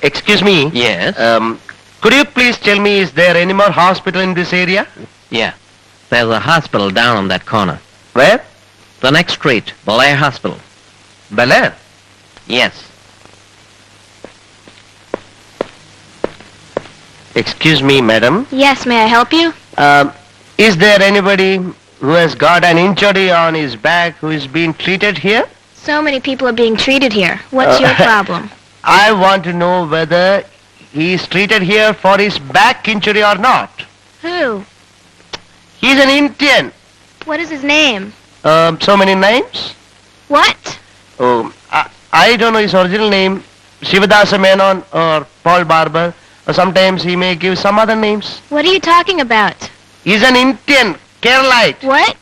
Excuse me. Yes. Could you please tell me, is there any more hospital in this area? Yeah. There's a hospital down on that corner. Where? The next street, Belair Hospital. Belair. Yes. Excuse me, madam. Yes, may I help you? Is there anybody who has got an injury on his back who is being treated here? So many people are being treated here. What's your problem? I want to know whether he is treated here for his back injury or not. Who? He's an Indian. What is his name? So many names. What? Oh, I don't know his original name. Shivadasa Menon or Paul Barber. Or sometimes he may give some other names. What are you talking about? He's an Indian. Keralite. What?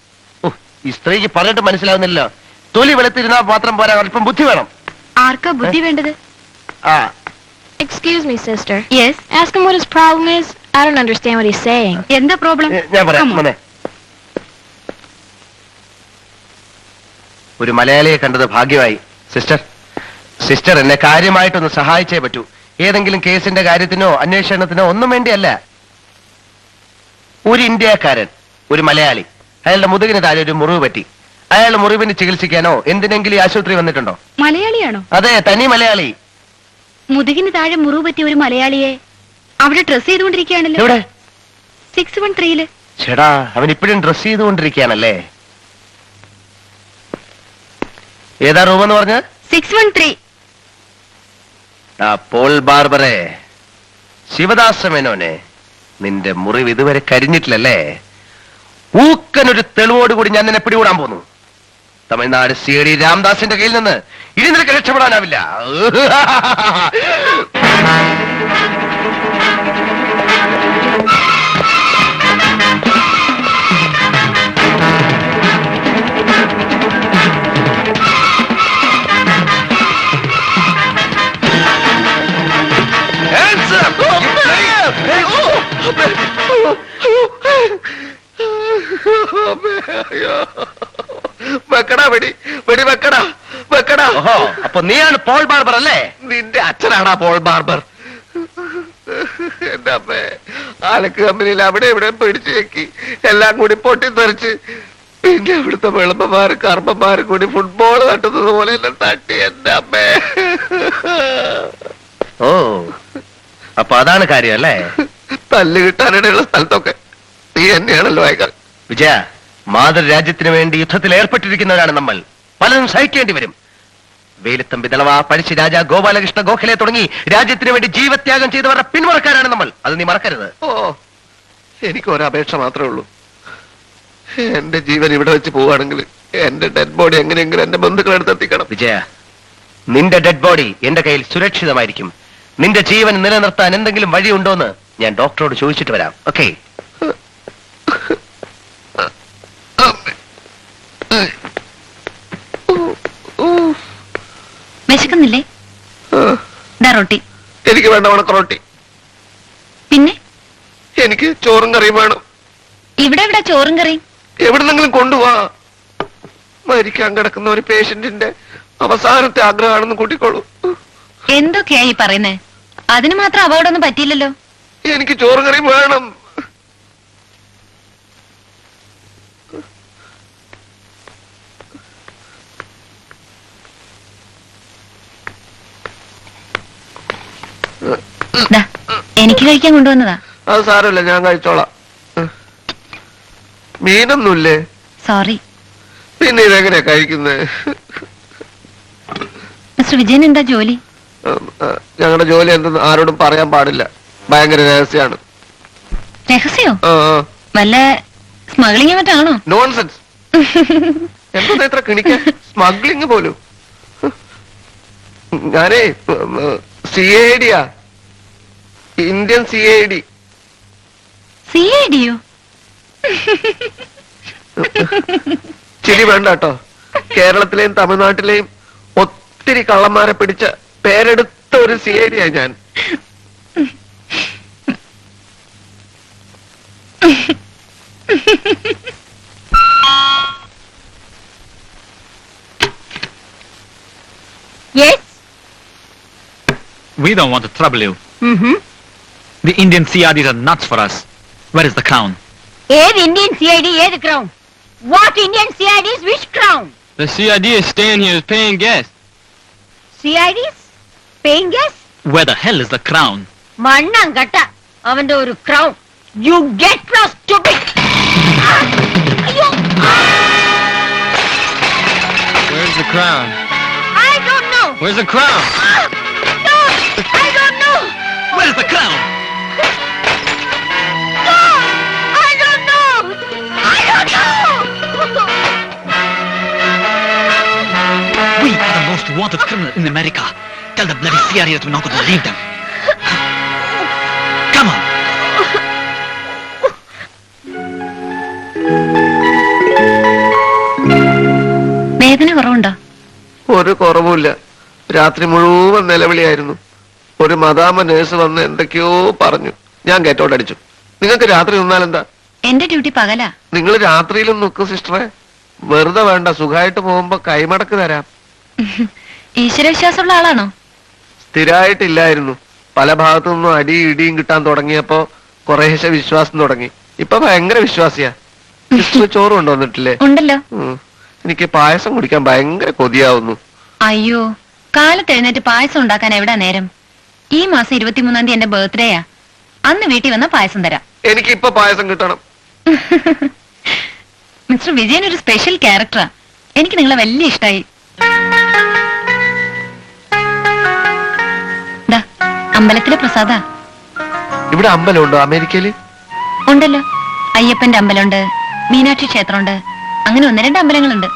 Oh, ഈ സ്ത്രീക്ക് പറഞ്ഞിട്ട് മനസ്സിലാവുന്നില്ല. തൊലി വെളുത്തിരുന്നാൽ മാത്രം പോരാ, അല്പം ബുദ്ധി വേണം. ആർക്കാ ബുദ്ധി വേണ്ടത്? Excuse me, sister. Yes. Ask him what his problem is. I don't understand what he's saying. എന്താ പ്രോബ്ലം? ഞാൻ പറയാം. മോനെ, ഒരു മലയാളിയെ കണ്ടത് ഭാഗ്യമായി. സിസ്റ്റർ എന്നെ കാര്യമായിട്ടൊന്ന് സഹായിച്ചേ പറ്റൂ. ഏതെങ്കിലും കേസിന്റെ കാര്യത്തിനോ അന്വേഷണത്തിനോ ഒന്നും വേണ്ടിയല്ല. ഒരു ഇന്ത്യക്കാരൻ, ഒരു മലയാളി, അയാളുടെ മുതുകിന് താഴെ ഒരു മുറിവ് പറ്റി. അയാളുടെ മുറിവിന് ചികിത്സിക്കാനോ എന്തിനെങ്കിലും ആശുപത്രി വന്നിട്ടുണ്ടോ? മലയാളിയാണോ? അതെ, തനി മലയാളി. മുതുകിന് താഴെ മുറിവ് പറ്റിയ ഒരു മലയാളിയെ അവിടെ ഡ്രസ് ചെയ്തുകൊണ്ടിരിക്കുകയാണല്ലോ. എവിടെ? 613-ല്. ചേടാ, അവൻ ഇപ്പോഴും ഡ്രസ് ചെയ്തുകൊണ്ടിരിക്കുകയാണല്ലേ. ഏതാ റൂം എന്ന് പറഞ്ഞ? 613. പോൾ ബാർബറെ, ശിവദാസ മേനോനെ, നിന്റെ മുറിവ് ഇതുവരെ കരിഞ്ഞിട്ടില്ലല്ലേ? ഊക്കനൊരു തെളിവോടുകൂടി ഞാൻ നിന്നെ പിടികൂടാൻ പോന്നു. തമിഴ്നാട് CID രാംദാസിന്റെ കയ്യിൽ നിന്ന് ഇനി നിനക്ക് രക്ഷപ്പെടാനാവില്ല. വെക്കടാ, വെടി വെക്കടാ. ഓഹോ, അപ്പൊ നീയാണ് പോൾ ബാർബർ അല്ലേ? നിന്റെ അച്ഛനാണാ പോൾ ബാർബർ. എന്റെ അമ്മേ, ആലക്ക് കമ്പനിയിൽ അവിടെ ഇവിടെ പിടിച്ചു വെക്കി എല്ലാം കൂടി പൊട്ടിത്തെറിച്ച്, പിന്നെ അവിടുത്തെ വിളമ്പന്മാര് കർമ്മന്മാരും കൂടി ഫുട്ബോൾ തട്ടുന്നത് പോലെ എല്ലാം തട്ടി. എന്റെ അമ്മേ. ഓ, അപ്പൊ അതാണ് കാര്യം അല്ലേ? തല്ല് കിട്ടാനിടയുള്ള സ്ഥലത്തൊക്കെ നീ തന്നെയാണല്ലോ വായിക്കാൻ. വിജയ, മാതൃരാജ്യത്തിന് വേണ്ടി യുദ്ധത്തിൽ ഏർപ്പെട്ടിരിക്കുന്നവരാണ് നമ്മൾ. പലതും സഹിക്കേണ്ടി വരും. വേലുത്തമ്പി ദളവ, പഴശ്ശി രാജ, ഗോപാലകൃഷ്ണ ഗോഖലെ തുടങ്ങി രാജ്യത്തിന് വേണ്ടി ജീവത്യാഗം ചെയ്തവരുടെ പിന്മുറക്കാരാണ് നമ്മൾ. അത് നീ മറക്കരുത്. ഓ, എനിക്ക് ഒരപേക്ഷ മാത്രമേ ഉള്ളൂ. എന്റെ ജീവൻ ഇവിടെ വെച്ച് പോവുകയാണെങ്കിൽ എന്റെ ഡെഡ് ബോഡി എങ്ങനെയെങ്കിലും എന്റെ ബന്ധുക്കളെടുത്ത് എത്തിക്കണം. വിജയ, നിന്റെ ഡെഡ് ബോഡി എന്റെ കയ്യിൽ സുരക്ഷിതമായിരിക്കും. നിന്റെ ജീവൻ നിലനിർത്താൻ എന്തെങ്കിലും വഴിയുണ്ടോന്ന് ഞാൻ ഡോക്ടറോട് ചോദിച്ചിട്ട് വരാം. ഓക്കെ? വിശക്കുന്നില്ലേ? റൊട്ടി. എനിക്ക് വേണ്ട ഉണക്ക റൊട്ടി. പിന്നെ എനിക്ക് ചോറും കറിയും വേണം. ഇവിടെ എവിടെ ചോറും കറിയും? എവിടെന്നെങ്കിലും കൊണ്ടുപോവാ. മരിക്കാൻ കിടക്കുന്ന ഒരു പേഷ്യന്റിന്റെ അവസാനത്തെ ആഗ്രഹമാണെന്ന് കൂട്ടിക്കോളൂ. എന്തൊക്കെയാ ഈ പറയുന്നേ? അതിന് മാത്രം അപകടമൊന്നും പറ്റിയില്ലല്ലോ. എനിക്ക് ചോറും കറിയും വേണം. എനിക്ക് കഴിക്കാൻ കൊണ്ടുവന്നതാ. അത് സാരമില്ല, ഞാൻ കഴിച്ചോളാം. മീനൊന്നുമില്ലേ? സോറി. പിന്നെ ഇതെങ്ങനെയാ കഴിക്കുന്നത്? മിസ്റ്റർ വിജയൻ എന്താ ജോലി? ഞങ്ങളുടെ ജോലി എന്തെന്ന് ആരോടും പറയാൻ പാടില്ല. ഭയങ്കര രഹസ്യമാണ്. രഹസ്യോ? വല്ല സ്മഗ്ലിംഗ് മറ്റാണോ? നോൺസെൻസ്. എന്താ ഇത്ര കിണിക്കാൻ? സ്മഗ്ലിംഗ് പോലും. ഞാനേ CID യാ, ഇന്ത്യൻ CID. CID യോ? ചിരി വേണ്ട കേട്ടോ. കേരളത്തിലെയും തമിഴ്നാട്ടിലെയും ഒത്തിരി കള്ളന്മാരെ പിടിച്ച പേരെടുത്ത ഒരു CID യാ ഞാൻ. Yes. We don't want to trouble you. Mm-hmm. The Indian CRDs are nuts for us. Where is the crown? ഏത് ഇന്ത്യൻ CID ഏത് crown? What Indian CIDs? Which crown? The CID is staying here, is paying guests. CIDs? Paying guests? Where the hell is the crown? മണ്ണാൻ കട്ട അവന്റെ ഒരു crown. You get lost, stupid. അയ്യോ. Where's the crown? I don't know. Where's the crown? No, I don't know. Where is the crown? No, I don't know. I don't know. We are the most wanted criminal in America. Tell the bloody CRD that we're not going to leave them. Come on. വേദന കുറവുണ്ടോ? ഒരു കുറവുമില്ല. രാത്രി മുഴുവൻ നിലവിളിയായിരുന്നു. ഒരു മദാമ nurse വന്ന് എന്തൊക്കെയോ പറഞ്ഞു. ഞാൻ കേട്ടോടടിച്ചു. നിങ്ങൾക്ക് രാത്രി നിന്നാലെന്താ? എന്റെ ഡ്യൂട്ടി പകലാ. നിങ്ങൾ രാത്രിയിലും നിൽക്കും സിസ്റ്ററെ. വെറുതെ വേണ്ട, സുഖമായിട്ട് പോകുമ്പോ കൈമടക്ക് തരാം. ഈശ്വരവിശ്വാസമുള്ള ആളാണോ? സ്ഥിരമായിട്ടില്ലായിരുന്നു. പല ഭാഗത്തു നിന്നും അടിയും ഇടിയും കിട്ടാൻ തുടങ്ങിയപ്പോ കുറേശ്ശെ വിശ്വാസം തുടങ്ങി. ഇപ്പൊ ഭയങ്കര വിശ്വാസിയാ. സിസ്റ്റർ ചോറ് കൊണ്ടുവന്നിട്ടില്ലേ? ഉണ്ടല്ലോ. എനിക്ക് പായസം കുടിക്കാൻ ഭയങ്കര കൊതിയാവുന്നു. അയ്യോ, കാലത്ത് എഴുന്നേറ്റ് പായസം ഉണ്ടാക്കാൻ എവിടാ നേരം? ഈ മാസം 23-ാം തീയതി എന്റെ ബർത്ത്ഡേയാ. അന്ന് വീട്ടിൽ വന്ന പായസം തരാം. എനിക്ക് ഇപ്പൊ പായസം കിട്ടണം. മിസ്റ്റർ വിജയൻ ഒരു സ്പെഷ്യൽ ക്യാരക്ടറാ. എനിക്ക് നിങ്ങളെ വലിയ ഇഷ്ടായി. ദാ, അമ്പലത്തിലെ പ്രസാദ. ഇവിടെ അമ്പലമുണ്ടോ അമേരിക്കയില്? ഉണ്ടല്ലോ. അയ്യപ്പന്റെ അമ്പലമുണ്ട്, മീനാക്ഷി ക്ഷേത്രമുണ്ട്, അങ്ങനെ 1-2 അമ്പലങ്ങളുണ്ട്.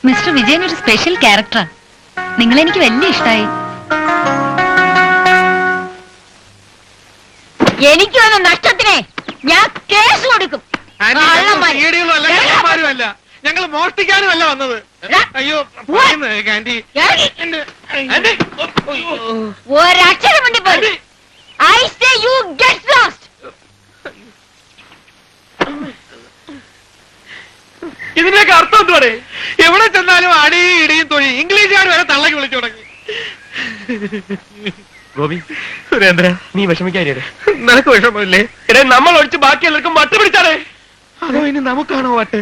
മിസ്റ്റർ വിജയൻ ഒരു സ്പെഷ്യൽ ക്യാരക്ടറാ. നിങ്ങളെനിക്ക് വലിയ ഇഷ്ടായി. എനിക്ക് വന്ന നഷ്ടത്തിനെ ഞാൻ കേസ് കൊടുക്കും. ഞങ്ങൾ മോഷ്ടിക്കാനുമല്ല വന്നത്. അയ്യോ ആന്റി, ഒരക്ഷരം വേണ്ടി പോയി. I say you get lost. ഇതിന്റെയൊക്കെ അർത്ഥം എന്തുവാടേ? എവിടെ ചെന്നാലും അടിയും ഇടിയും തൊഴി ഇംഗ്ലീഷുകാർ വരെ തള്ളക്ക് വിളിച്ചു തുടങ്ങി. ഗോപി, സുരേന്ദ്ര, നീ വിഷമിക്കാരിയേ. നിനക്ക് വിഷമമില്ലേ? ഇടേ, നമ്മൾ ഒഴിച്ച് ബാക്കി എല്ലാവർക്കും വട്ട് പിടിച്ചാലേ. അതോ ഇനി നമുക്കാണോ വട്ട്?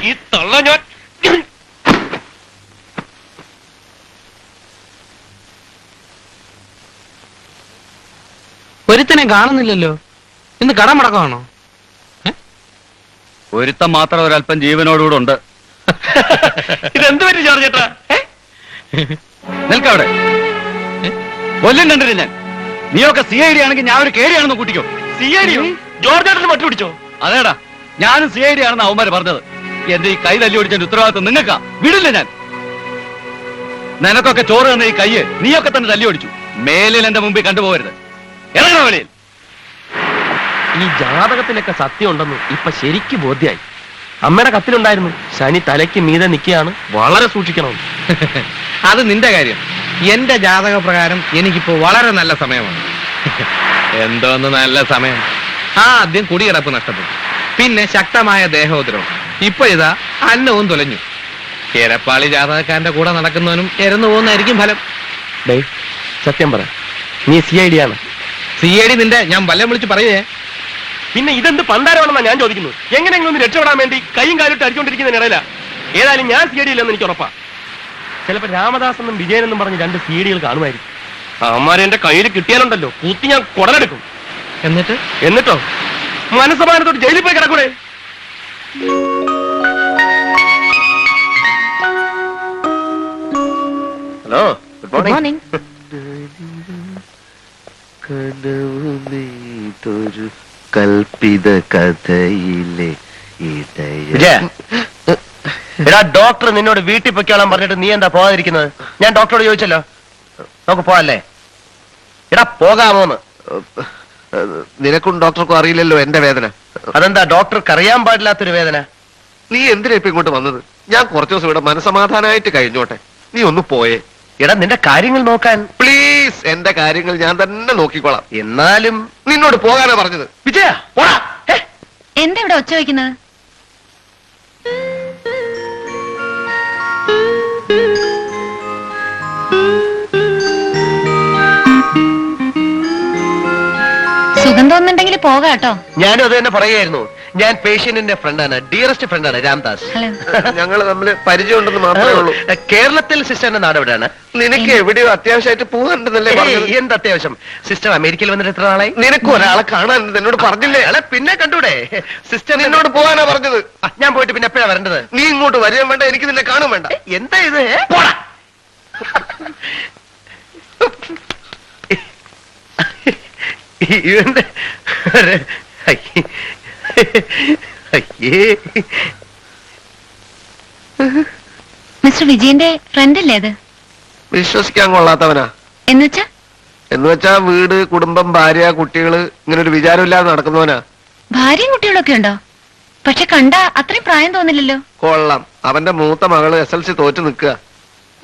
ഈ തള്ള ഞാൻ ഒരുത്തനെ കാണുന്നില്ലല്ലോ. ഇന്ന് കടമടക്കമാണോ? ഒരുത്തം മാത്രം ഒരല്പം ജീവനോടുകൂടെ ഉണ്ട്. ഇതെന്ത് പറ്റി ജോർജ് ചേട്ടാ? നിൽക്കവിടെ. കൊല്ലും കണ്ടില്ല ഞാൻ. നീയൊക്കെ CID ആണെങ്കിൽ ഞാൻ ഒരു കേടിയാണെന്ന് കൂട്ടിക്കോ. CID യോ? ജോർജ് ചേട്ടന് വട്ട് പിടിച്ചോ? അതേടാ, ഞാനും CID ആണെന്ന് അവന്മാര് പറഞ്ഞത്. എന്റെ ഈ കൈ തല്ലി ഓടിച്ചതിന്റെ ഉത്തരവാദിത്വം നിങ്ങൾക്കാ. വിടില്ല ഞാൻ. നിനക്കൊക്കെ ചോറ് തന്ന ഈ കയ്യ് നീയൊക്കെ തന്നെ തല്ലി ഓടിച്ചു. മേലിൽ എന്റെ മുമ്പിൽ കണ്ടുപോകരുത്. ഇറങ്ങണ വെളിയിൽ. ഈ ജാതകത്തിലൊക്കെ സത്യം ഉണ്ടെന്ന് ഇപ്പൊ ശരിക്ക് ബോധ്യായി. അമ്മയുടെ കത്തിലുണ്ടായിരുന്നു ശനി തലയ്ക്ക് മീതെ നിൽക്കുകയാണ്, വളരെ സൂക്ഷിക്കണം. അത് നിന്റെ കാര്യം. എന്റെ ജാതക പ്രകാരം എനിക്കിപ്പോ വളരെ നല്ല സമയമാണ്. എന്തോന്ന് നല്ല സമയം? ആദ്യം കുടിയിറപ്പ് നഷ്ടപ്പെട്ടു, പിന്നെ ശക്തമായ ദേഹോദ്രവം, ഇപ്പൊ ഇതാ അന്നവും തുലഞ്ഞു. എരപ്പാളി ജാതകക്കാരന്റെ കൂടെ നടക്കുന്നവനും എരന്നു പോകുന്നതായിരിക്കും ഫലം. സത്യം പറ, നീ CID ആണ്? CID നിന്റെ ഞാൻ വല്ലം വിളിച്ച് പറയേ. പിന്നെ ഇതെന്ത് പണ്ടാരമാണെന്നാ ഞാൻ ചോദിക്കുന്നത്. എങ്ങനെയെങ്കിലും ഒന്ന് രക്ഷപ്പെടാൻ വേണ്ടി കൈയും കാലിട്ട് അടിച്ചുകൊണ്ടിരിക്കുന്നതിനിടയില ഏതായാലും ഞാൻ CID ഇല്ലെന്ന് എനിക്ക് ഉറപ്പാ. ചിലപ്പോ രാമദാസെന്നും വിജയനെന്നും പറഞ്ഞ് 2 CID കാണുമായിരിക്കും. അമ്മമാരെ എന്റെ കയ്യിൽ കിട്ടിയാലുണ്ടല്ലോ കൂത്തി ഞാൻ കുടലെടുക്കും. എന്നിട്ടോ മനസ്സമാനത്തോട് ജയിലിൽ പോയി കിടക്കൂടെ? Hello, good morning. കൽപ്പിത കഥയിലെ എടാ, ഡോക്ടർ നിന്നോട് വീട്ടിൽ പൊയ്ക്കോളാൻ പറഞ്ഞിട്ട് നീ എന്താ പോകാതിരിക്കുന്നത്? ഞാൻ ഡോക്ടറോട് ചോദിച്ചല്ലോ. നമുക്ക് പോവാല്ലേ? എടാ, പോകാമോന്ന്. നിനക്കും ഡോക്ടർക്കും അറിയില്ലല്ലോ എന്റെ വേദന. അതെന്താ ഡോക്ടർക്ക് അറിയാൻ പാടില്ലാത്തൊരു വേദന? നീ എന്തിനാ ഇപ്പൊ ഇങ്ങോട്ട് വന്നത്? ഞാൻ കുറച്ചു ദിവസം ഇവിടെ മനസമാധാനമായിട്ട് കഴിഞ്ഞോട്ടെ. നീ ഒന്ന് പോയേ. എടാ, നിന്റെ കാര്യങ്ങൾ നോക്കാൻ പ്ലീസ്. എന്റെ കാര്യങ്ങൾ ഞാൻ തന്നെ നോക്കിക്കോളാം. എന്നാലും നിന്നോട് പോകാനാ പറഞ്ഞത്. വിജയ, പോടാ. എന്താ ഇവിടെ ഒച്ച വയ്ക്കുന്നത്? സുഖം തോന്നുന്നുണ്ടെങ്കിൽ പോകാട്ടോ. ഞാനും അത് തന്നെ പറയായിരുന്നു. ഞാൻ പേഷ്യന്റിന്റെ ഫ്രണ്ടാണ്, ഡിയറസ്റ്റ് ഫ്രണ്ടാണ് രാംദാസ്. ഹലോ. ഞങ്ങൾ തമ്മിൽ പരിചയമുണ്ടെന്ന് മാത്രമേ ഉള്ളൂ. കേരളത്തിൽ സിസ്റ്ററിന്റെ നാട് എവിടെയാണ്? നിനക്ക് എവിടെയോ അത്യാവശ്യമായിട്ട് പോകാനുണ്ടെന്നല്ലേ പറഞ്ഞത്? എന്ത് അത്യാവശ്യം? സിസ്റ്റർ അമേരിക്കയിൽ വന്നിട്ട് എത്ര നാളായി? നിനക്ക് ഒരാളെ കാണാൻ എന്നോട് പറഞ്ഞില്ലേ? അയാളെ പിന്നെ കണ്ടൂടെ? സിസ്റ്റർ നിന്നോട് പോകാനാ പറഞ്ഞത്. ഞാൻ പോയിട്ട് പിന്നെ എപ്പോഴാ വരേണ്ടത്? നീ ഇങ്ങോട്ട് വരികയും വേണ്ട, എനിക്ക് നിന്നെ കാണും വേണ്ട. എന്താ ഇത്? പോടാ. ഇവന്റെ മിസ്റ്റർ വിജയന്റെ ഫ്രണ്ട് അല്ലേ അത്? വിശ്വസിക്കാൻ കൊള്ളാത്തവനാ. എന്നുവെച്ചാ? എന്നുവെച്ചാ വീട്, കുടുംബം, ഭാര്യ, കുട്ടികള്, ഇങ്ങനെ ഒരു വിചാരമില്ലാതെ നടക്കുന്നവനാ. ഭാര്യയും കുട്ടികളൊക്കെ ഉണ്ടോ? പക്ഷെ കണ്ട അത്രയും പ്രായം തോന്നില്ലല്ലോ. കൊള്ളാം. അവന്റെ മൂത്ത മകള് SLC തോറ്റ് നിൽക്കുക.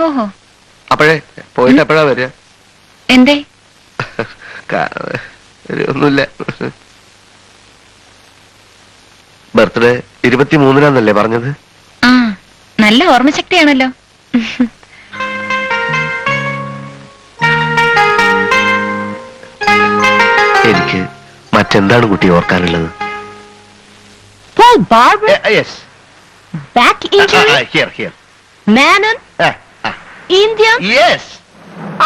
ഓഹോ. അപ്പോഴേ പോയിട്ട് എപ്പോഴാ വരിക? എന്തേ? ഒന്നുമില്ല. ബർത്ത്ഡേ 23-നാന്നല്ലേ പറഞ്ഞത്? ആ, നല്ല ഓർമ്മശക്തിയാണല്ലോ. എനിക്ക് മറ്റെന്താണ് കുട്ടി ഓർക്കാനുള്ളത്? Paul Barber, yes, back injury, here. Manon, Indian. Yes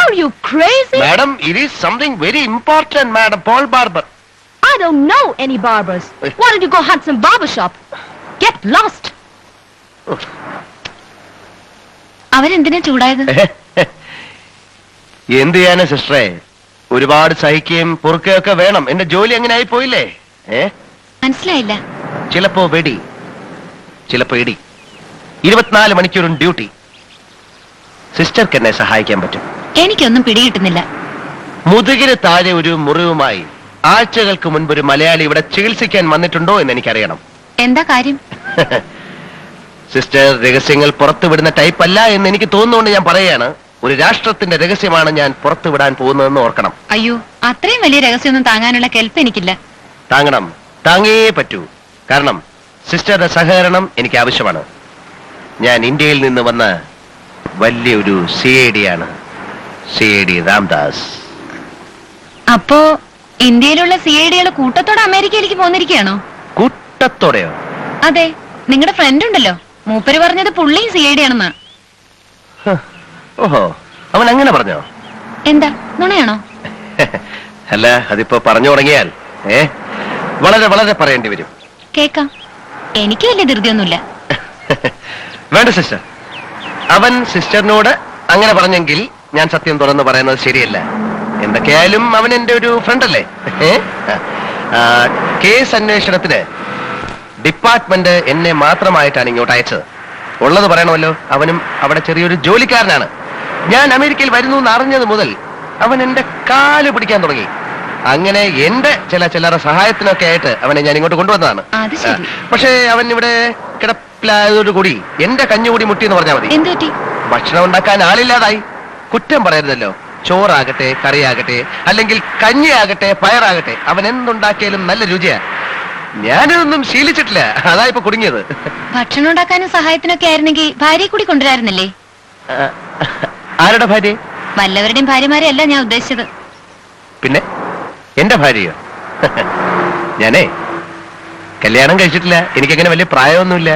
Are you crazy? Madam, it is something very important madam. Paul Barber. I don't know any barbers. Why don't you go hunt some barber shop? Get lost. അവരെന്തിനാ ചൂടായത്? എന്ത് ചെയ്യാനാ സിസ്റ്ററെ, ഒരുപാട് സഹിക്കുകയും പൊറുക്കുകയൊക്കെ വേണം. എന്റെ ജോലി അങ്ങനെ ആയി പോയില്ലേ? മനസ്സിലായില്ല. ചിലപ്പോ വെടി, ചിലപ്പോ ഇടി. 24 മണിക്കൂറും ഡ്യൂട്ടി. സിസ്റ്റർക്ക് എന്നെ സഹായിക്കാൻ പറ്റും. എനിക്കൊന്നും പിടികിട്ടുന്നില്ല. മുതുകിന് താഴെ ഒരു മുറിവുമായി ആഴ്ചകൾക്ക് മുൻപ് ഒരു മലയാളി ഇവിടെ ചികിത്സിക്കാൻ വന്നിട്ടുണ്ടോ എന്ന് എനിക്കറിയണം. എന്താ കാര്യം? സിസ്റ്റർ രഹസ്യങ്ങൾ പുറത്തുവിടുന്ന ടൈപ്പ് അല്ല എന്ന് എനിക്ക് തോന്നുന്നുകൊണ്ട് ഞാൻ പറയുകയാണ്. ഒരു രാഷ്ട്രത്തിന്റെ രഹസ്യമാണ് ഞാൻ പുറത്തുവിടാൻ പോകുന്നതെന്ന് ഓർക്കണം. അയ്യോ, അത്രയും വലിയ രഹസ്യമൊന്നും താങ്ങാനുള്ള കെൽപ്പ് എനിക്കില്ല. താങ്ങണം, താങ്ങേ പറ്റൂ. കാരണം സിസ്റ്ററുടെ സഹകരണം എനിക്ക് ആവശ്യമാണ്. ഞാൻ ഇന്ത്യയിൽ നിന്ന് വന്ന വലിയൊരു CID ആണ്, CID രാംദാസ്. അപ്പോ ഇന്ത്യയിലുള്ള CID-കൾ കൂട്ടത്തോടെ അമേരിക്കയിലേക്ക് പോന്നിരിക്കുകയാണോ? കൂട്ടത്തോടെയോ? അതെ, നിങ്ങളുടെ ഫ്രണ്ട് ഉണ്ടല്ലോ, മൂപ്പര് പറഞ്ഞത് പുള്ളിയും CID ആണെന്നാ. ഓഹോ, അവൻ അങ്ങനെ പറഞ്ഞോ? എന്താ, നുണയാണോ? അല്ല, അതിപ്പോ പറഞ്ഞു തുടങ്ങിയാൽ വളരെ വളരെ പറയേണ്ടി വരും. കേക്കാം. എനിക്ക് വലിയ ധൃതിയൊന്നുമില്ല. വേണ്ട സിസ്റ്റർ, അവൻ സിസ്റ്ററിനോട് അങ്ങനെ പറഞ്ഞെങ്കിൽ ഞാൻ സത്യം തുറന്ന് പറയുന്നത് ശരിയല്ല. എന്തൊക്കെയായാലും അവൻ എന്റെ ഒരു ഫ്രണ്ട് അല്ലേ? കേസ് അന്വേഷണത്തിന് ഡിപ്പാർട്ട്മെന്റ് എന്നെ മാത്രമായിട്ടാണ് ഇങ്ങോട്ട് അയച്ചത്. ഉള്ളത് പറയണമല്ലോ, അവനും അവിടെ ചെറിയൊരു ജോലിക്കാരനാണ്. ഞാൻ അമേരിക്കയിൽ വരുന്നു എന്ന് അറിഞ്ഞത് മുതൽ അവൻ എന്റെ കാല് പിടിക്കാൻ തുടങ്ങി. അങ്ങനെ എന്റെ ചില്ലറ സഹായത്തിനൊക്കെ ആയിട്ട് അവനെ ഞാൻ ഇങ്ങോട്ട് കൊണ്ടുവന്നതാണ്. അത് ശരി. പക്ഷേ അവൻ ഇവിടെ കിടപ്പിലായതോടുകൂടി എന്റെ കഞ്ഞുകൂടി മുട്ടി എന്ന് പറഞ്ഞാൽ മതി. എന്ത് പറ്റി? ഭക്ഷണം ഉണ്ടാക്കാൻ ആളില്ലാതായി. കുറ്റം പറയരുതല്ലോ. ചോറാകട്ടെ, കറിയാകട്ടെ, അല്ലെങ്കിൽ കഞ്ഞിയാകട്ടെ, പയറാകട്ടെ, അവൻ എന്തുണ്ടാക്കിയാലും നല്ല രുചിയാ. ഞാനിതൊന്നും ശീലിച്ചിട്ടില്ല, അതാ ഇപ്പൊ കുടുങ്ങിയത്. ഭക്ഷണം ഉണ്ടാക്കാനും സഹായത്തിനൊക്കെ ആയിരുന്നെങ്കിൽ ഭാര്യയെ കൂടി കൊണ്ടുവരായിരുന്നില്ലേ? ആരുടെ ഭാര്യ? വല്ലവരുടെയും ഭാര്യമാരെ അല്ല ഞാൻ ഉദ്ദേശിച്ചത്. പിന്നെ എന്റെ ഭാര്യയോ? ഞാനേ കല്യാണം കഴിച്ചിട്ടില്ല. എനിക്കങ്ങനെ വലിയ പ്രായമൊന്നുമില്ല.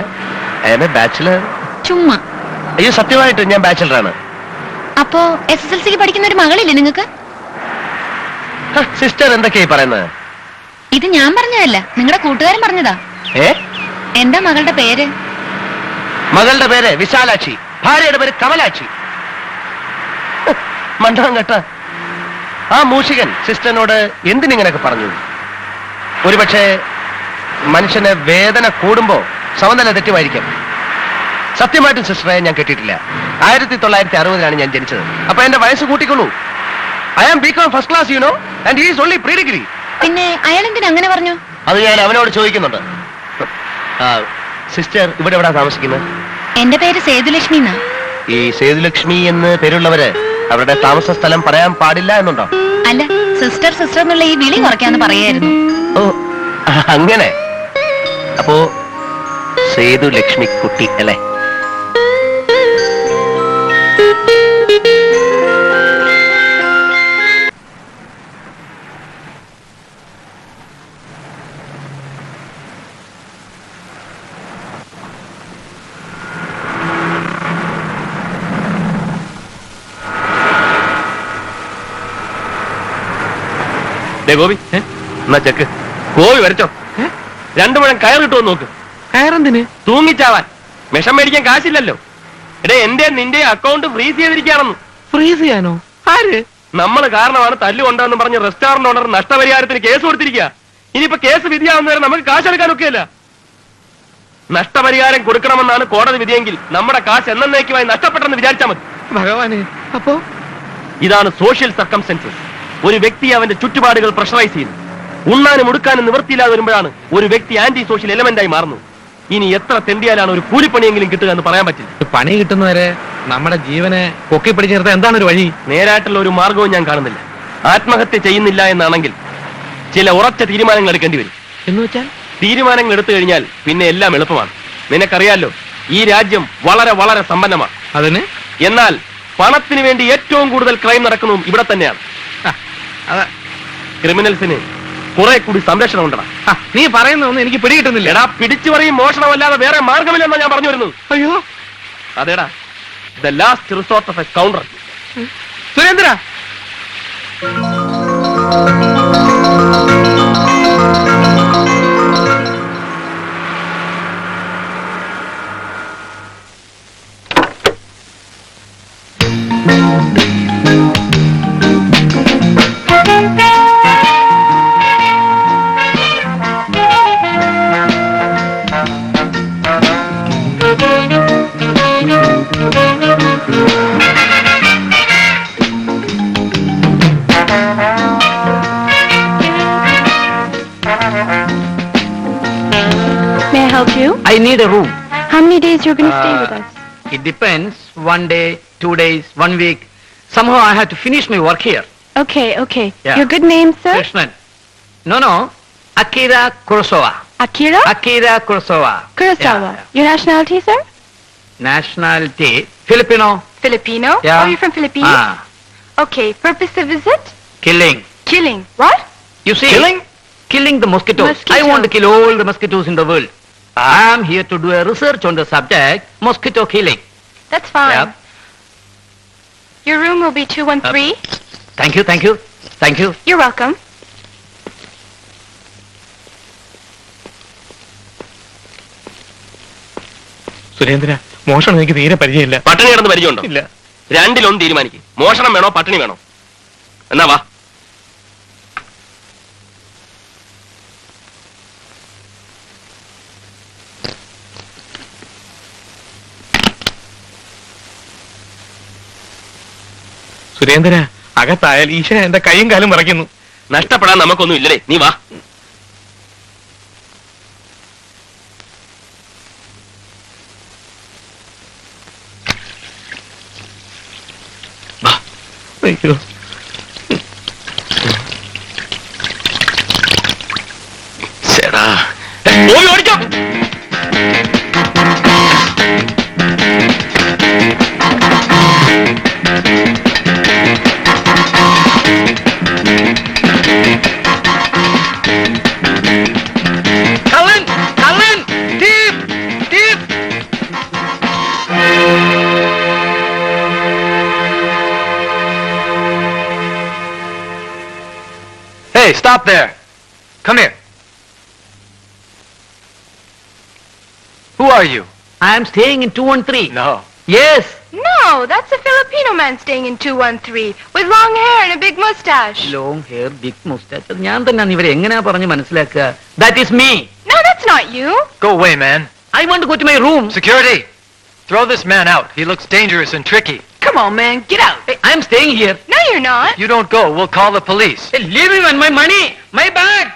I am a bachelor. ചുമ്മാ. അയ്യോ, സത്യമായിട്ടും ഞാൻ ബാച്ചിലറാണ്. അപ്പോ SSLC-ക്ക് പഠിക്കുന്ന ഒരു മകളില്ലേ നിങ്ങൾക്ക്? സിസ്റ്റർ എന്തൊക്കെയായി പറയുന്നത്? ഇത് ഞാൻ പറഞ്ഞതല്ല, നിങ്ങളുടെ കൂട്ടുകാരൻ പറഞ്ഞതാ. എന്താ മകളുടെ പേര്? മകളുടെ പേര് വിശാലാക്ഷി, ഭാര്യയുടെ പേര് കമലാക്ഷി. മണ്ടാം കേട്ട ആ മൂഷികൻ സിസ്റ്ററിനോട് എന്തിനിങ്ങനെയൊക്കെ പറഞ്ഞു? ഒരുപക്ഷെ മനുഷ്യന് വേദന കൂടുമ്പോ സമനില തെറ്റുമായിരിക്കും. സത്യമായിട്ടും സിസ്റ്ററെ ഞാൻ കെട്ടിയിട്ടില്ല. 1960-ലാണ് ഞാൻ ജനിച്ചത്. അപ്പൊ എന്റെ വയസ്സ് കൂട്ടിക്കൊള്ളൂ. I am BCom first class, you know, and he is only pre degree. പിന്നെ അയാൾ എന്തിനാ അങ്ങനെ പറഞ്ഞു? അത് ഞാൻ അവനോട് ചോദിക്കുന്നുണ്ട്. സിസ്റ്റർ ഇവിടെ എവിടാ താമസിക്കുന്നത്? എന്റെ പേര് സേതുലക്ഷ്മി എന്നാ. ഈ സേതുലക്ഷ്മി എന്ന് പേരുള്ളവര് അവരുടെ താമസ സ്ഥലം പറയാൻ പാടില്ല എന്നുണ്ടോ? അല്ല, സിസ്റ്റർ സിസ്റ്റർ എന്നുള്ള ഈ വിളി കുറയ്ക്കാന്ന് പറയായിരുന്നു. ഓ, അങ്ങനെ. അപ്പോ സേതുലക്ഷ്മി കുട്ടി അല്ലേ? ദേ ഗോപി എന്നാ ചെക്ക് ഗോപി വരച്ചോ 2 മുഴം കയർ കിട്ടുമെന്ന് നോക്ക്. കയറെന്തിന്? തൂങ്ങിച്ചാവാൻ. വിഷം മേടിക്കാൻ കാശില്ലല്ലോ. എടേ എന്റെ നിന്റെ അക്കൗണ്ട് ഫ്രീസ് ചെയ്തിരിക്കുകയാണെന്ന്. ഫ്രീസ് ചെയ്യാനോ? ആര്? നമ്മൾ കാരണമാണ് തല്ലുകൊണ്ടെന്ന് പറഞ്ഞ് റെസ്റ്റോറന്റ് ഓണർ നഷ്ടപരിഹാരത്തിന് കേസ് കൊടുത്തിരിക്കുക. ഇനിയിപ്പോ കേസ് വിധിയാവുന്നവരെ നമുക്ക് കാശ് എടുക്കാനൊക്കെയല്ല. നഷ്ടപരിഹാരം കൊടുക്കണമെന്നാണ് കോടതി വിധിയെങ്കിൽ നമ്മുടെ കാശ് എന്നേക്കുമായി നഷ്ടപ്പെട്ടെന്ന് വിചാരിച്ചാൽ മതി. ഭഗവാനെ, അപ്പോ ഇതാണ് സോഷ്യൽ സർക്കംസ്റ്റൻസസ്. ഒരു വ്യക്തി അവന്റെ ചുറ്റുപാടുകൾ പ്രഷറൈസ് ചെയ്യുന്നു. ഉണ്ണാനും ഉടുക്കാനും നിവൃത്തിയില്ലാതെ വരുമ്പോഴാണ് ഒരു വ്യക്തി ആന്റി സോഷ്യൽ എലമെന്റായി മാറുന്നു. ഇനി എത്ര തെണ്ടിയാലാണ് ഒരു കൂലിപ്പണിയെങ്കിലും കിട്ടുക എന്ന് പറയാൻ പറ്റില്ല. പണി കിട്ടുന്നവരെ നമ്മുടെ ജീവനെ പൊക്കി പിടിച്ചു നിർത്താൻ എന്താണ് ഒരു വഴി? നേരായിട്ടുള്ള ഒരു മാർഗവും ഞാൻ കാണുന്നില്ല. ആത്മഹത്യ ചെയ്യുന്നില്ല എന്നാണെങ്കിൽ ചില ഉറച്ച തീരുമാനങ്ങൾ എടുക്കേണ്ടി വരും. എന്ന് വെച്ചാൽ തീരുമാനങ്ങൾ എടുത്തു കഴിഞ്ഞാൽ പിന്നെ എല്ലാം എളുപ്പമാണ്. നിനക്കറിയാലോ, ഈ രാജ്യം വളരെ വളരെ സമ്പന്നമാണ്. അതിന് എന്നാൽ പണത്തിന് വേണ്ടി ഏറ്റവും കൂടുതൽ ക്രൈം നടക്കുന്നതും ഇവിടെ തന്നെയാണ്. ക്രിമിനൽസിന് കുറെ കൂടി സംരക്ഷണം ഉണ്ടടാ. നീ പറയുന്നൊന്നും എനിക്ക് പിടികിട്ടുന്നില്ല. എടാ, പിടിച്ചു പറയും മോഷണമല്ലാതെ വേറെ മാർഗമില്ലെന്നാ ഞാൻ പറഞ്ഞു വരുന്നത്. അയ്യോ, അതേടാ, the last resort of A counter. Surendra, May I help you? I need a room. How many days you're going to stay with us? It depends. 1 day, 2 days, 1 week. Somehow I have to finish my work here. Okay, okay. Yeah. Your good name, sir? Krishnan. No. Akira Kurosawa. Akira? Akira Kurosawa. Kurosawa. Yeah. Your nationality, sir? Nationality Filipino. Filipino? Yeah. Oh, you're from Philippines? Ah, Okay. Purpose of visit? killing. Killing. What? You see? Killing? Killing the mosquitoes. Mosquito. I want to kill all the mosquitoes in the world. I am here to do a research on the subject, mosquito killing. That's fine. Yeah. Your room will be 213. Thank you, thank you, thank you. You're welcome. Surendra, മോഷണം എനിക്ക് തീരെ പരിചയമില്ല. പട്ടിണി കിടന്ന് പരിചയമുണ്ടോ? ഇല്ല. രണ്ടിലൊന്നും തീരുമാനിക്കും. മോഷണം വേണോ പട്ടിണി വേണോ? എന്നാ വാ. സുരേന്ദ്ര, അകത്തായാൽ ഈശ്വര എന്റെ കൈയും കാലും വിറയ്ക്കുന്നു. നഷ്ടപ്പെടാൻ നമുക്കൊന്നും ഇല്ലല്ലേ, നീ വാ. അയ്യോ, ചേടാ, ഓടി ഓടിച്ചോ. Cullen, thief, thief. Hey, stop there. Come here. Who are you? I am staying in 213. No. Yes. No, that's a Filipino man staying in 213 with long hair and a big mustache. Long hair, big mustache. ഞാൻ തന്നെ ഇവരെ എങ്ങനെയാ പറഞ്ഞ് മനസ്സിലാക്കുക? That is me. No, that's not you. Go away, man. I want to go to my room. Security! Throw this man out. He looks dangerous and tricky. Come on, man, get out. Hey, I am staying here. No, you're not. You don't go. We'll call the police. Hey, leave me on my money, my bag.